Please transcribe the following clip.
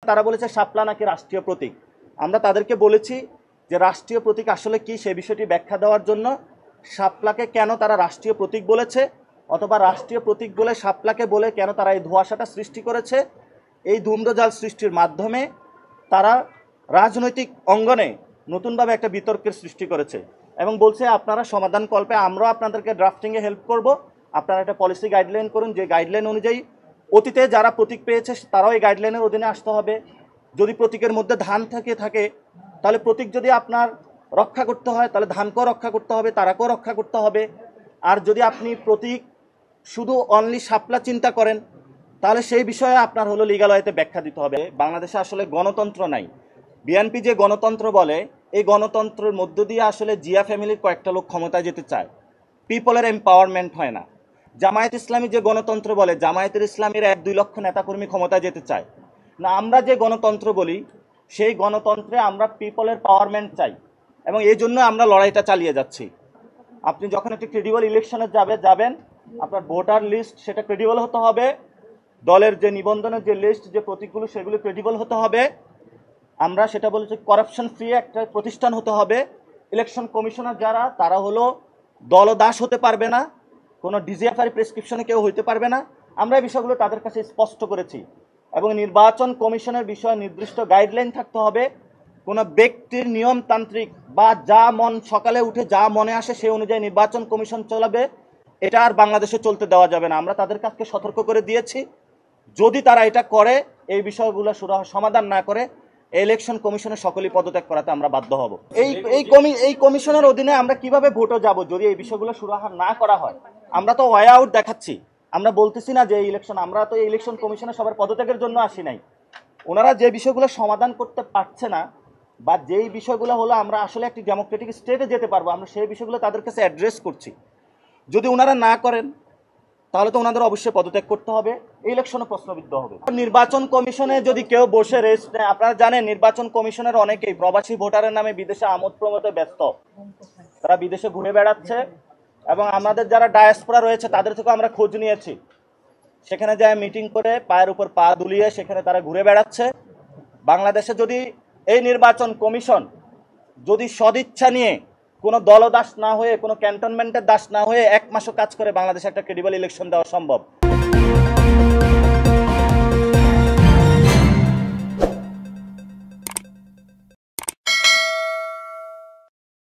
তারা বলেছে শাপলা নাকি রাষ্ট্রীয় প্রতীক। আমরা তাদেরকে বলেছি যে রাষ্ট্রীয় প্রতীক আসলে কি সেই বিষয়টি ব্যাখ্যা দেওয়ার জন্য শাপলাকে কেন তারা রাষ্ট্রীয় প্রতীক বলেছে, অথবা রাষ্ট্রীয় প্রতীক বলে শাপলাকে বলে কেন তারা এই ধোঁয়াশাটা সৃষ্টি করেছে। এই ধূম্রজাল সৃষ্টির মাধ্যমে তারা রাজনৈতিক অঙ্গনে নতুনভাবে একটা বিতর্কের সৃষ্টি করেছে এবং বলছে আপনারা সমাধান কল্পে আমরাও আপনাদেরকে ড্রাফটিংয়ে হেল্প করব, আপনারা একটা পলিসি গাইডলাইন করুন, যে গাইডলাইন অনুযায়ী অতীতে যারা প্রতীক পেয়েছে তারাও এই গাইডলাইনের অধীনে আসতে হবে। যদি প্রতীকের মধ্যে ধান থাকে তাহলে প্রতীক যদি আপনার রক্ষা করতে হয় তাহলে ধানকেও রক্ষা করতে হবে, তারাকেও রক্ষা করতে হবে। আর যদি আপনি প্রতীক শুধু অনলি শাপলা চিন্তা করেন তাহলে সেই বিষয়ে আপনার হলো লিগ্যাল ওয়েতে ব্যাখ্যা দিতে হবে। বাংলাদেশে আসলে গণতন্ত্র নাই। বিএনপি যে গণতন্ত্র বলে, এই গণতন্ত্রের মধ্য দিয়ে আসলে জিয়া ফ্যামিলির কয়েকটা লোক ক্ষমতায় যেতে চায়, পিপলের এম্পাওয়ারমেন্ট হয় না। জামায়াত ইসলামী যে গণতন্ত্র বলে, জামায়াতের ইসলামের 1-2 লক্ষ নেতাকর্মী ক্ষমতায় যেতে চায় না। আমরা যে গণতন্ত্র বলি সেই গণতন্ত্রে আমরা পিপলের পাওয়ারমেন্ট চাই এবং এই জন্য আমরা লড়াইটা চালিয়ে যাচ্ছি। আপনি যখন একটি ক্রেডিবল ইলেকশনে যাবেন, আপনার ভোটার লিস্ট সেটা ক্রেডিবল হতে হবে, দলের যে নিবন্ধনের যে লিস্ট যে প্রতীকগুলো সেগুলো ক্রেডিবল হতে হবে। আমরা সেটা বলেছি করাপশন ফ্রি একটা প্রতিষ্ঠান হতে হবে। ইলেকশন কমিশনার যারা তারা হলো দলদাস হতে পারবে না, কোনো ডিজিএফআই প্রেসক্রিপশনে কেউ হইতে পারবে না। আমরা এই বিষয়গুলো তাদের কাছে স্পষ্ট করেছি এবং নির্বাচন কমিশনের বিষয়ে নির্দিষ্ট গাইডলাইন থাকতে হবে। কোনো ব্যক্তির নিয়মতান্ত্রিক বা যা মন সকালে উঠে যা মনে আসে সেই অনুযায়ী নির্বাচন কমিশন চলাবে, এটা আর বাংলাদেশে চলতে দেওয়া যাবে না। আমরা তাদের কাছে সতর্ক করে দিয়েছি, যদি তারা এটা করে, এই বিষয়গুলো সমাধান না করে ইলেকশন কমিশনের সকলেই পদত্যাগ করাতে আমরা বাধ্য হব। এই কমিশনের অধীনে আমরা কিভাবে ভোটও যাব যদি এই বিষয়গুলো সুরাহা না করা হয়? আমরা তো ওয়ে আউট দেখাচ্ছি, আমরা বলতেছি না যে এই ইলেকশন, আমরা তো এই ইলেকশন কমিশনে সবার পদত্যাগের জন্য আসি নাই। ওনারা যে বিষয়গুলো সমাধান করতে পারছে না বা যেই বিষয়গুলো হলো আমরা আসলে একটি ডেমোক্রেটিক স্টেটে যেতে পারবো, আমরা সেই বিষয়গুলো তাদের কাছে অ্যাড্রেস করছি। যদি ওনারা না করেন তাহলে তো ওনাদের অবশ্যই পদত্যাগ করতে হবে, ইলেকশনও প্রশ্নবিদ্ধ হবে। নির্বাচন কমিশনে যদি কেউ বসে রেস্ট নেয়, আপনারা জানেন নির্বাচন কমিশনের অনেকেই প্রবাসী ভোটারের নামে বিদেশে আমোদ প্রমোদে ব্যস্ত, তারা বিদেশে ঘুরে বেড়াচ্ছে এবং আমাদের যারা ডায়াসপোরা রয়েছে তাদের থেকেও আমরা খোঁজ নিয়েছি। সেখানে যায় মিটিং করে পায়ের উপর পা দুলিয়ে সেখানে তারা ঘুরে বেড়াচ্ছে। বাংলাদেশে যদি এই নির্বাচন কমিশন যদি সদিচ্ছা নিয়ে কোনো দলদাস না হয়ে, কোনো ক্যান্টনমেন্টের দাস না হয়ে 1 মাসও কাজ করে, বাংলাদেশে একটা ক্রেডিবল ইলেকশন দেওয়া সম্ভব।